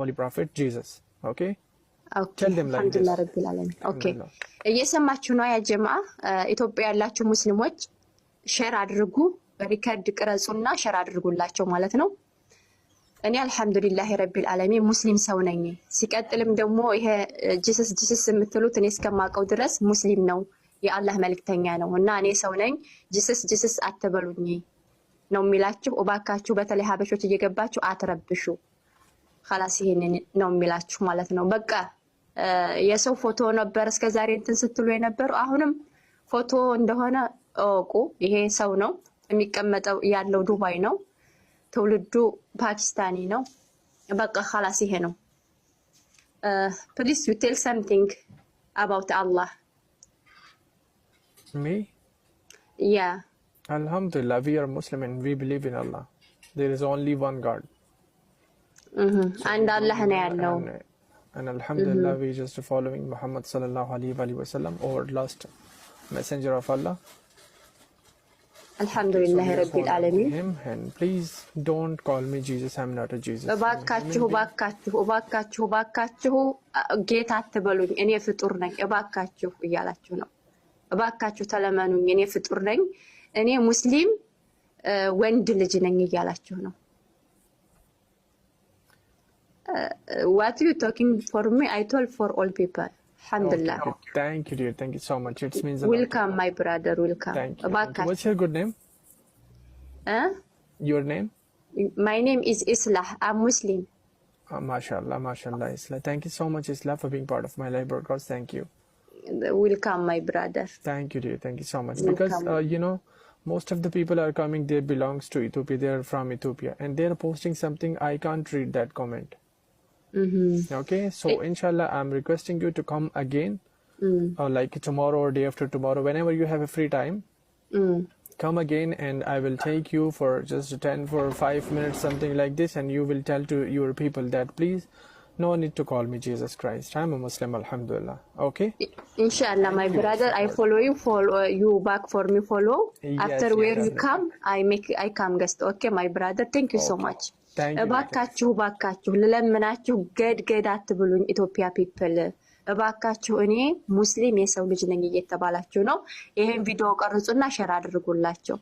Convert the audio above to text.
Holy Prophet Jesus. Okay? Okay. Tell them like this. Alhamdulillah Rabbil Alamin. Okay. እየሰማችሁ ነው ያ ጀማ ኢትዮጵያ ያላችሁ ሙስሊሞች ሼር አድርጉ ሪከርድ ቅረጹና ሼር አድርጉላቸው ማለት ነው። እኔ አልহামዱሊላህ ረቢል ዓለሚን ሙስሊም ሰው ነኝ። ሲቀጥልም ደግሞ ይሄ ጂሰስ የምትሉት እኔ እስከማውቀው ድረስ ሙስሊም ነው የአላህ መልእክተኛ ነው እና እኔ ሰው ነኝ ጂሰስ አትበሉኝ ነው የሚላችሁ። እባካችሁ በተለይ ሀበሾች እየገባችሁ አትረብሹ። خلاص ይሄንን ነው የሚላችሁ ማለት ነው። በቃ የሰው ፎቶ ነበር እስከዛሬ እንትን ስትሉ የነበሩ አሁንም ፎቶ እንደሆነ እወቁ። ይሄ ሰው ነው የሚቀመጠው ያለው ዱባይ ነው። ትውልዱ ፓኪስታኒ ነው። በቃ خلاص ይሄ ነው። Please you tell something about Allah. Me? Yeah. Alhamdulillah, we are Muslim and we believe in Allah. There is only one God. And Allah ነው ያለው. And Alhamdulillah, we just following Muhammad sallallahu alaihi wasallam, or last messenger of Allah. Alhamdulillah Rabbil Alamin. And please don't call me Jesus. I'm not a Jesus. እባካችሁ ጌታ አትበሉኝ እኔ ፍጡር ነኝ እባካችሁ እያላችሁ ነው። እባካችሁ ተለመኑኝ እኔ ፍጡር ነኝ እኔ ሙስሊም ወንድ ልጅ ነኝ እያላችሁ ነው። What you talking for me? I told for all people. Alhamdulillah. Okay. Thank you, dear. Thank you so much. It means a lot. Welcome, my brother. Welcome. Thank you. What's your good name? Your name? My name is Islah. I'm Muslim. MashaAllah, MashaAllah, Islah. Thank you so much, Islah, for being part of my live broadcast. Thank you. Welcome, my brother. Thank you, dear. Thank you so much. Because, you know, most of the people are coming, they belongs to Ethiopia. They are from Ethiopia. And they are posting something. I can't read that comment. Okay, so inshallah I'm requesting you to come again like tomorrow or day after tomorrow, whenever you have a free time. Come again and I will take you for just 10 for 5 minutes, something like this, and you will tell to your people that please no need to call me Jesus Christ, I'm a Muslim, Alhamdulillah. Okay, inshallah, my brother, I follow you back for me follow. After where you come, I come guest. Okay, my brother, thank you so much. እባካችሁ ለለምናችሁ ገድ አትብሉኝ ኢትዮጵያ ፒፕል እባካችሁ እኔ ሙስሊም የሰው ልጅ ነኝ እየተባላችሁ ነው። ይሄን ቪዲዮ ቀርጹና ሼር አድርጉላቸው።